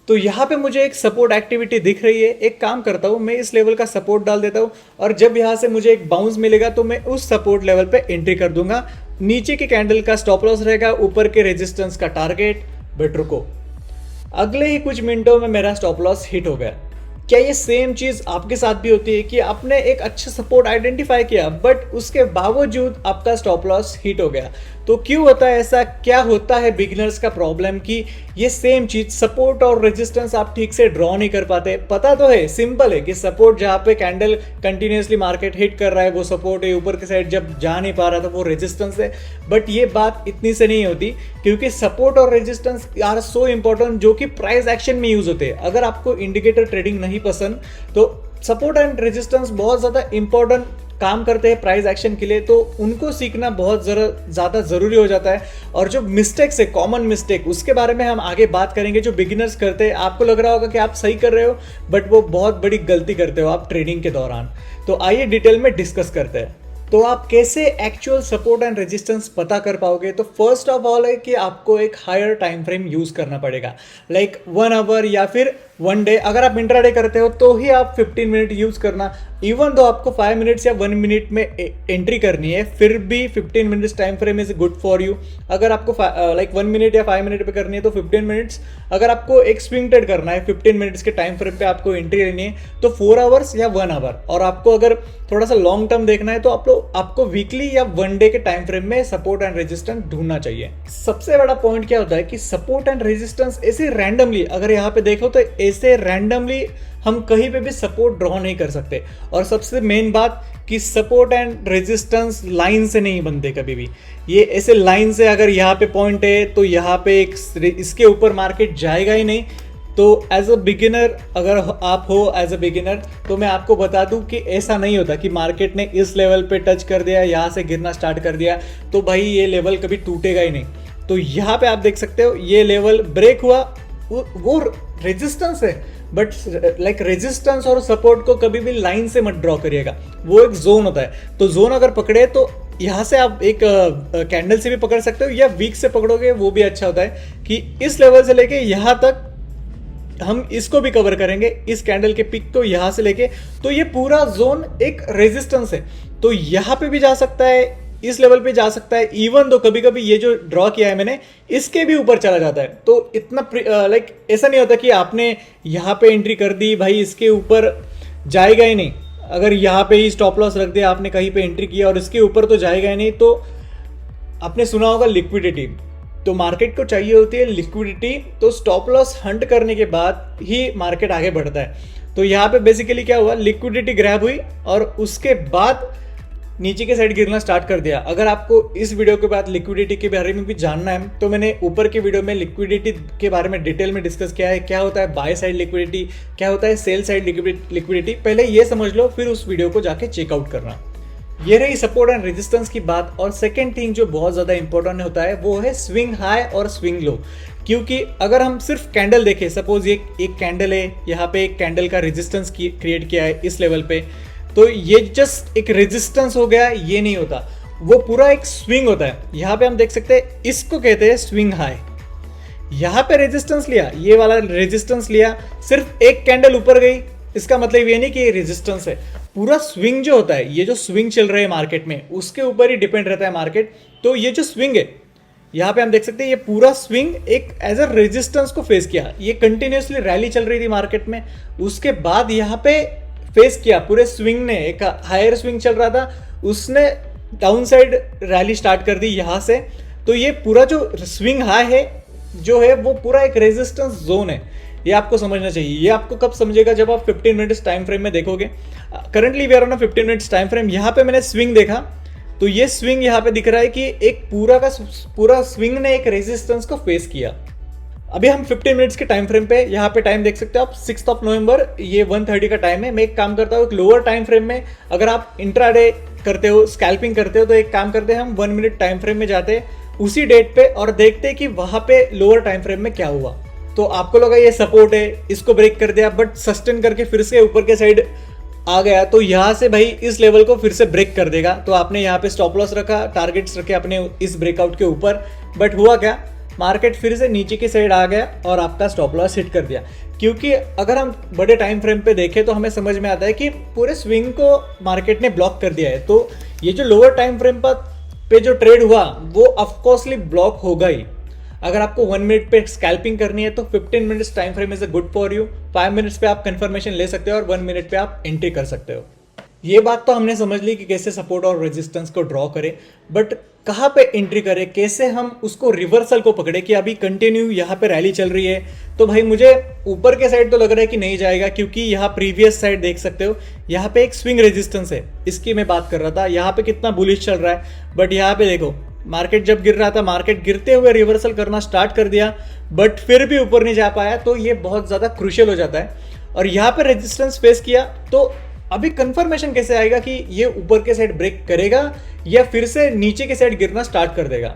तो यहाँ पे मुझे एक सपोर्ट एक्टिविटी दिख रही है। एक काम करता हूँ, मैं इस लेवल का सपोर्ट डाल देता हूँ और जब यहाँ से मुझे एक बाउंस मिलेगा तो मैं उस सपोर्ट लेवल पे एंट्री कर दूंगा। नीचे के कैंडल का स्टॉप लॉस रहेगा, ऊपर के रेजिस्टेंस का टारगेट। बट रुको, अगले ही कुछ मिनटों में मेरा स्टॉप लॉस हिट हो गया। क्या ये सेम चीज आपके साथ भी होती है कि आपने एक अच्छा सपोर्ट आइडेंटिफाई किया बट उसके बावजूद आपका स्टॉप लॉस हिट हो गया? तो क्यों होता है ऐसा? क्या होता है बिगिनर्स का प्रॉब्लम कि ये सेम चीज सपोर्ट और रेजिस्टेंस आप ठीक से ड्रॉ नहीं कर पाते? पता तो है, सिंपल है कि सपोर्ट जहाँ पे कैंडल कंटिन्यूसली मार्केट हिट कर रहा है वो सपोर्ट है, ऊपर के साइड जब जा नहीं पा रहा था वो रेजिस्टेंस है। बट ये बात इतनी से नहीं होती, क्योंकि सपोर्ट और रेजिस्टेंस आर सो इंपॉर्टेंट, जो कि प्राइस एक्शन में यूज होते हैं। अगर आपको इंडिकेटर ट्रेडिंग नहीं पसंद तो सपोर्ट एंड रेजिस्टेंस बहुत ज़्यादा इंपॉर्टेंट काम करते हैं प्राइस एक्शन के लिए, तो उनको सीखना बहुत ज़्यादा ज़रूरी हो जाता है। और जो मिस्टेक्स है, कॉमन मिस्टेक, उसके बारे में हम आगे बात करेंगे जो बिगिनर्स करते हैं। आपको लग रहा होगा कि आप सही कर रहे हो बट वो बहुत बड़ी गलती करते हो आप ट्रेडिंग के दौरान। तो आइए डिटेल में डिस्कस करते हैं। तो आप कैसे एक्चुअल सपोर्ट एंड रेजिस्टेंस पता कर पाओगे? तो फर्स्ट ऑफ ऑल है कि आपको एक हायर टाइम फ्रेम यूज करना पड़ेगा, लाइक 1 आवर या फिर 1 डे। अगर आप इंट्राडे करते हो तो ही आप 15 मिनट यूज करना। इवन दो आपको 5 मिनट्स या 1 मिनट में एंट्री करनी है, फिर भी 15 minutes time frame is good for you. अगर आपको लाइक 1 मिनट या 5 मिनट पे करनी है तो 15 मिनट्स। अगर आपको एक स्विंग ट्रेड करना है 15 मिनट्स के टाइम फ्रेम पे आपको एंट्री लेनी है तो 4 आवर्स या 1 आवर। और आपको अगर थोड़ा सा लॉन्ग टर्म देखना है तो आपको वीकली या 1 डे के टाइम फ्रेम में सपोर्ट एंड रेजिस्टेंस ढूंढना चाहिए। सबसे बड़ा पॉइंट क्या होता है कि सपोर्ट एंड रेजिस्टेंस ऐसे रैंडमली, अगर यहाँ पे देखो तो ऐसे रैंडमली हम कहीं पे भी सपोर्ट ड्रॉ नहीं कर सकते। और सबसे मेन बात कि सपोर्ट एंड रेजिस्टेंस लाइन से नहीं बनते कभी भी। ये ऐसे लाइन से, अगर यहाँ पे पॉइंट है तो यहाँ पे इसके ऊपर मार्केट जाएगा ही नहीं। तो एज अ बिगिनर, अगर आप हो एज अ बिगिनर, तो मैं आपको बता दूं कि ऐसा नहीं होता कि मार्केट ने इस लेवल पे टच कर दिया, यहाँ से गिरना स्टार्ट कर दिया तो भाई ये लेवल कभी टूटेगा ही नहीं। तो यहाँ पे आप देख सकते हो ये लेवल ब्रेक हुआ, वो रेजिस्टेंस है। बट लाइक रेजिस्टेंस और सपोर्ट को कभी भी लाइन से मत ड्रॉ करिएगा, वो एक जोन होता है। तो जोन अगर पकड़े तो यहाँ से आप एक कैंडल से भी पकड़ सकते हो या वीक से पकड़ोगे, वो भी अच्छा होता है कि इस लेवल से लेके यहाँ तक हम इसको भी कवर करेंगे, इस कैंडल के पिक को यहाँ से लेके। तो ये पूरा जोन एक रेजिस्टेंस है, तो यहाँ पे भी जा सकता है, इस लेवल पे जा सकता है। इवन दो कभी कभी ये जो ड्रॉ किया है मैंने, इसके भी ऊपर चला जाता है। तो इतना लाइक ऐसा नहीं होता कि आपने यहाँ पे एंट्री कर दी, भाई इसके ऊपर जाएगा ही नहीं। अगर यहाँ पे ही स्टॉप लॉस रख दिया आपने, कहीं पे एंट्री किया और इसके ऊपर तो जाएगा ही नहीं। तो आपने सुना होगा लिक्विडिटी, तो मार्केट को चाहिए होती है लिक्विडिटी। तो स्टॉप लॉस हंट करने के बाद ही मार्केट आगे बढ़ता है। तो यहाँ पे बेसिकली क्या हुआ, लिक्विडिटी ग्रैब हुई और उसके बाद नीचे के साइड गिरना स्टार्ट कर दिया। अगर आपको इस वीडियो के बाद लिक्विडिटी के बारे में भी जानना है तो मैंने ऊपर के वीडियो में लिक्विडिटी के बारे में डिटेल में डिस्कस किया है। क्या होता है बाय साइड लिक्विडिटी, क्या होता है सेल साइड लिक्विडिटी, पहले ये समझ लो, फिर उस वीडियो को जाके चेकआउट करना। ये रही सपोर्ट एंड रेजिस्टेंस की बात। और सेकेंड थिंग जो बहुत ज़्यादा इंपॉर्टेंट होता है वो है स्विंग हाई और स्विंग लो। क्योंकि अगर हम सिर्फ कैंडल देखें, सपोज ये एक कैंडल है, यहाँ पे एक कैंडल का रेजिस्टेंस क्रिएट किया है इस लेवल पे, तो ये जस्ट एक रेजिस्टेंस हो गया, ये नहीं होता, वो पूरा एक स्विंग होता है। यहाँ पे हम देख सकते हैं, इसको कहते हैं स्विंग हाई। यहाँ पे रेजिस्टेंस लिया, ये वाला रेजिस्टेंस लिया, सिर्फ एक कैंडल ऊपर गई, इसका मतलब ये नहीं कि ये रेजिस्टेंस है। पूरा स्विंग जो होता है, ये जो स्विंग चल रहे हैं मार्केट में, उसके ऊपर ही डिपेंड रहता है मार्केट। तो ये जो स्विंग है, यहाँ पे हम देख सकते हैं ये पूरा स्विंग एक एज अ रेजिस्टेंस को फेस किया। ये कंटिन्यूसली रैली चल रही थी मार्केट में, उसके बाद यहाँ पे फेस किया पूरे स्विंग ने, एक हायर स्विंग चल रहा था, उसने डाउन साइड रैली स्टार्ट कर दी यहाँ से। तो ये पूरा जो स्विंग हाई है जो है वो पूरा एक रेजिस्टेंस जोन है, ये आपको समझना चाहिए। ये आपको कब समझेगा, जब आप 15 मिनट्स टाइम फ्रेम में देखोगे। Currently we are on 15 minutes time frame. यहाँ पे मैंने स्विंग देखा, तो ये स्विंग यहाँ पे दिख रहा है कि एक पूरा स्विंग ने एक रेजिस्टेंस को फेस किया। अभी हम 15 मिनट्स के टाइम फ्रेम पे, यहाँ पे टाइम देख सकते हो आप, 6 नवंबर, ये 1:30 का टाइम है। मैं एक काम करता हूँ, एक लोअर टाइम फ्रेम में, अगर आप इंट्राडे करते हो, स्कैल्पिंग करते हो, तो एक काम करते हैं हम 1 मिनट टाइम फ्रेम में जाते हैं उसी डेट पे और देखते हैं कि वहां पे लोअर टाइम फ्रेम में क्या हुआ। तो आपको लगा ये सपोर्ट है, इसको ब्रेक कर दिया, बट सस्टेन करके फिर से ऊपर के साइड आ गया, तो यहाँ से भाई इस लेवल को फिर से ब्रेक कर देगा। तो आपने यहाँ पे स्टॉप लॉस रखा, टारगेट्स रखे अपने इस ब्रेकआउट के ऊपर, बट हुआ क्या, मार्केट फिर से नीचे की साइड आ गया और आपका स्टॉप लॉस हिट कर दिया। क्योंकि अगर हम बड़े टाइम फ्रेम पे देखें तो हमें समझ में आता है कि पूरे स्विंग को मार्केट ने ब्लॉक कर दिया है। तो ये जो लोअर टाइम फ्रेम पे जो ट्रेड हुआ वो ऑफकोर्सली ब्लॉक होगा ही। अगर आपको 1 मिनट पे स्कैल्पिंग करनी है तो 15 minutes time frame is a good for you. 5 minutes पे आप कंफर्मेशन ले सकते हो और 1 मिनट पे आप एंट्री कर सकते हो। ये बात तो हमने समझ ली कि कैसे सपोर्ट और रेजिस्टेंस को ड्रॉ करें, बट कहाँ पे एंट्री करें, कैसे हम उसको रिवर्सल को पकड़े कि अभी कंटिन्यू यहाँ पे रैली चल रही है तो भाई मुझे ऊपर के साइड तो लग रहा है कि नहीं जाएगा, क्योंकि यहाँ प्रीवियस साइड देख सकते हो, यहाँ पे एक स्विंग रेजिस्टेंस है, इसकी मैं बात कर रहा था। यहाँ पे कितना बुलिश चल रहा है, बट यहाँ पे देखो मार्केट जब गिर रहा था, मार्केट गिरते हुए रिवर्सल करना स्टार्ट कर दिया, बट फिर भी ऊपर नहीं जा पाया। तो ये बहुत ज़्यादा क्रूशियल हो जाता है। और यहाँ पे रेजिस्टेंस फेस किया तो अभी कंफर्मेशन कैसे आएगा कि ये ऊपर के साइड ब्रेक करेगा या फिर से नीचे के साइड गिरना स्टार्ट कर देगा।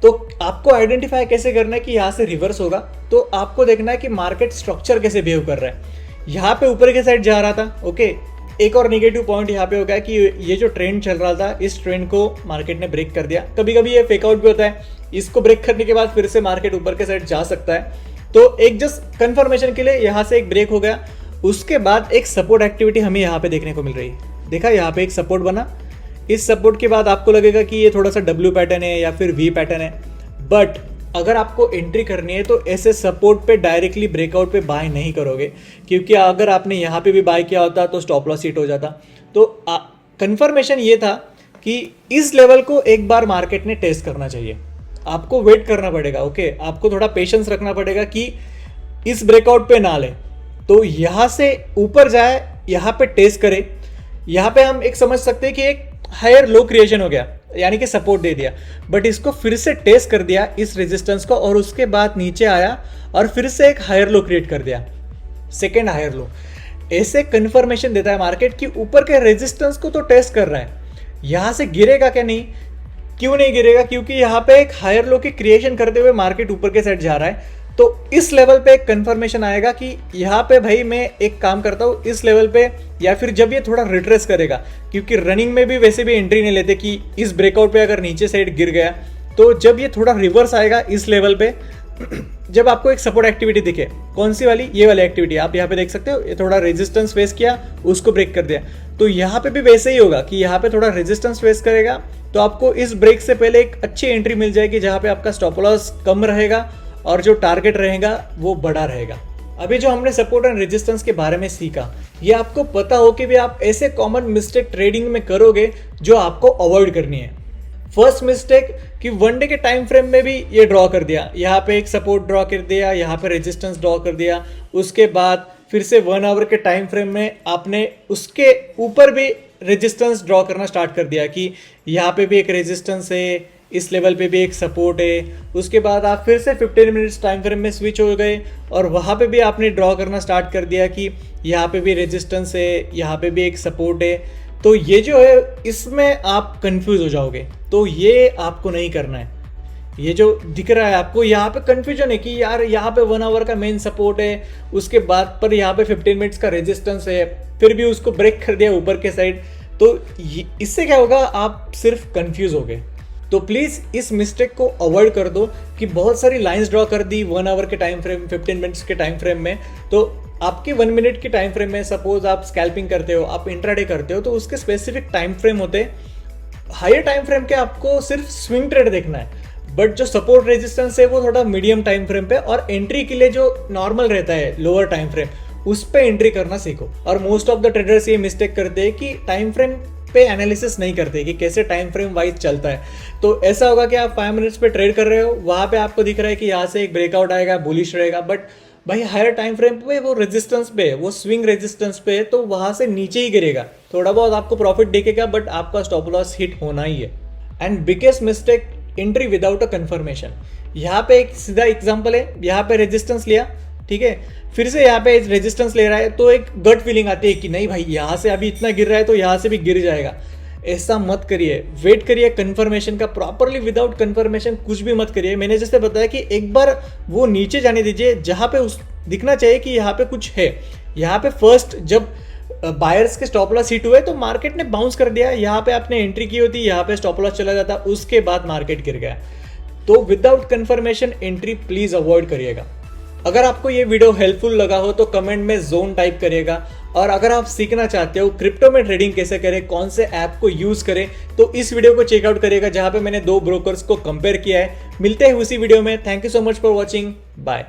तो आपको आइडेंटिफाई कैसे करना है कि यहाँ से रिवर्स होगा, तो आपको देखना है कि मार्केट स्ट्रक्चर कैसे बिहेव कर रहा है। यहाँ पे ऊपर के साइड जा रहा था, ओके, एक और नेगेटिव पॉइंट यहाँ पे हो गया कि ये जो ट्रेंड चल रहा था, इस ट्रेंड को मार्केट ने ब्रेक कर दिया। कभी कभी ये फेकआउट भी होता है, इसको ब्रेक करने के बाद फिर से मार्केट ऊपर के साइड जा सकता है। तो एक जस्ट कंफर्मेशन के लिए यहाँ से एक ब्रेक हो गया, उसके बाद एक सपोर्ट एक्टिविटी हमें यहाँ पे देखने को मिल रही है। देखा यहाँ पे एक सपोर्ट बना, इस सपोर्ट के बाद आपको लगेगा कि ये थोड़ा सा डब्ल्यू पैटर्न है या फिर वी पैटर्न है, बट अगर आपको एंट्री करनी है तो ऐसे सपोर्ट पे डायरेक्टली ब्रेकआउट पे बाय नहीं करोगे, क्योंकि अगर आपने यहाँ पे भी बाय किया होता तो स्टॉप लॉस हिट हो जाता। तो कंफर्मेशन ये था कि इस लेवल को एक बार मार्केट ने टेस्ट करना चाहिए। आपको वेट करना पड़ेगा, ओके, आपको थोड़ा पेशेंस रखना पड़ेगा कि इस ब्रेकआउट पे ना ले, तो यहाँ से ऊपर जाए, यहाँ पे टेस्ट करे। यहाँ पे हम एक समझ सकते हैं कि एक हायर लो क्रिएशन हो गया, यानी कि सपोर्ट दे दिया, बट इसको फिर से टेस्ट कर दिया इस रेजिस्टेंस को, और उसके बाद नीचे आया और फिर से एक हायर लो क्रिएट कर दिया, सेकेंड हायर लो। ऐसे कंफर्मेशन देता है मार्केट कि ऊपर के रेजिस्टेंस को तो टेस्ट कर रहा है, यहाँ से गिरेगा क्या नहीं, क्यों नहीं गिरेगा, क्योंकि यहाँ पे एक हायर लो की क्रिएशन करते हुए मार्केट ऊपर के साइड जा रहा है। तो इस लेवल पे एक कंफर्मेशन आएगा कि यहाँ पे भाई मैं एक काम करता हूँ, इस लेवल पे, या फिर जब ये थोड़ा रिट्रेस करेगा, क्योंकि रनिंग में भी वैसे भी एंट्री नहीं लेते कि इस ब्रेकआउट पे अगर नीचे साइड गिर गया, तो जब ये थोड़ा रिवर्स आएगा इस लेवल पे, जब आपको एक सपोर्ट एक्टिविटी दिखे, कौन सी वाली, ये वाली एक्टिविटी आप यहाँ पे देख सकते हो, ये थोड़ा रेजिस्टेंस फेस किया, उसको ब्रेक कर दिया। तो यहाँ पे भी वैसे ही होगा कि यहाँ पे थोड़ा रेजिस्टेंस फेस करेगा, तो आपको इस ब्रेक से पहले एक अच्छी एंट्री मिल जाएगी, जहाँ पे आपका स्टॉप लॉस कम रहेगा और जो टारगेट रहेगा वो बड़ा रहेगा। अभी जो हमने सपोर्ट एंड रेजिस्टेंस के बारे में सीखा, ये आपको पता हो कि भी आप ऐसे कॉमन मिस्टेक ट्रेडिंग में करोगे जो आपको अवॉइड करनी है। फर्स्ट मिस्टेक कि वन डे के टाइम फ्रेम में भी ये ड्रॉ कर दिया, यहाँ पे एक सपोर्ट ड्रॉ कर दिया, यहाँ पे रेजिस्टेंस ड्रॉ कर दिया, उसके बाद फिर से 1 आवर के टाइम फ्रेम में आपने उसके ऊपर भी रेजिस्टेंस ड्रॉ करना स्टार्ट कर दिया कि यहाँ पे भी एक रेजिस्टेंस है, इस लेवल पे भी एक सपोर्ट है। उसके बाद आप फिर से 15 मिनट्स टाइम फ्रेम में स्विच हो गए और वहाँ पे भी आपने ड्रॉ करना स्टार्ट कर दिया कि यहाँ पे भी रेजिस्टेंस है, यहाँ पे भी एक सपोर्ट है। तो ये जो है, इसमें आप कंफ्यूज हो जाओगे, तो ये आपको नहीं करना है। ये जो दिख रहा है आपको, यहाँ पे कंफ्यूजन है कि यार यहाँ पे 1 आवर का मेन सपोर्ट है, उसके बाद पर यहाँ पे 15 मिनट्स का रेजिस्टेंस है, फिर भी उसको ब्रेक कर दिया ऊपर के साइड। तो इससे क्या होगा, आप सिर्फ कंफ्यूज हो गए। तो प्लीज़ इस मिस्टेक को अवॉइड कर दो कि बहुत सारी लाइंस ड्रॉ कर दी 1 आवर के टाइम फ्रेम, 15 मिनट्स के टाइम फ्रेम में, तो आपके 1 मिनट के टाइम फ्रेम में सपोज आप स्कैल्पिंग करते हो, आप इंट्राडे करते हो, तो उसके स्पेसिफिक टाइम फ्रेम होते हैं। हायर टाइम फ्रेम के आपको सिर्फ स्विंग ट्रेड देखना है, बट जो सपोर्ट रेजिस्टेंस है वो थोड़ा मीडियम टाइम फ्रेम पे, और एंट्री के लिए जो नॉर्मल रहता है लोअर टाइम फ्रेम, उस पे एंट्री करना सीखो। और मोस्ट ऑफ द ट्रेडर्स ये मिस्टेक करते हैं कि टाइम फ्रेम पे एनालिसिस नहीं करते कि कैसे टाइम फ्रेम वाइज चलता है। तो ऐसा होगा कि आप 5 मिनट्स पे ट्रेड कर रहे हो, वहाँ पे आपको दिख रहा है कि यहाँ से एक ब्रेकआउट आएगा, बुलिश रहेगा, बट भाई हायर टाइम फ्रेम पे वो रेजिस्टेंस पे है, वो स्विंग रेजिस्टेंस पे है, तो वहाँ से नीचे ही गिरेगा। थोड़ा बहुत आपको प्रॉफिट दिखेगा, बट आपका स्टॉप लॉस हिट होना ही है। And biggest mistake, entry without a confirmation. यहाँ पे एक सीधा एग्जांपल है, यहाँ पे रेजिस्टेंस लिया, ठीक है, फिर से यहाँ पे रेजिस्टेंस ले रहा है, तो एक गट फीलिंग आती है कि नहीं भाई यहाँ से अभी इतना गिर रहा है तो यहाँ से भी गिर जाएगा। ऐसा मत करिए, वेट करिए कंफर्मेशन का, प्रॉपरली विदाउट कंफर्मेशन कुछ भी मत करिए। मैंने जैसे बताया कि एक बार वो नीचे जाने दीजिए जहाँ पे उस दिखना चाहिए कि यहाँ पे कुछ है। यहाँ पे फर्स्ट जब बायर्स के स्टॉप लॉस हिट हुए तो मार्केट ने बाउंस कर दिया, यहाँ पे आपने एंट्री की होती, यहाँ पे स्टॉप लॉस चला जाता, उसके बाद मार्केट गिर गया। तो without confirmation entry please avoid करिएगा। अगर आपको ये वीडियो हेल्पफुल लगा हो तो कमेंट में जोन टाइप करिएगा, और अगर आप सीखना चाहते हो क्रिप्टो में ट्रेडिंग कैसे करें, कौन से ऐप को यूज करें, तो इस वीडियो को चेकआउट करिएगा जहां पे मैंने 2 ब्रोकर्स को कंपेयर किया है। मिलते हैं उसी वीडियो में। Thank you so much for watching. Bye.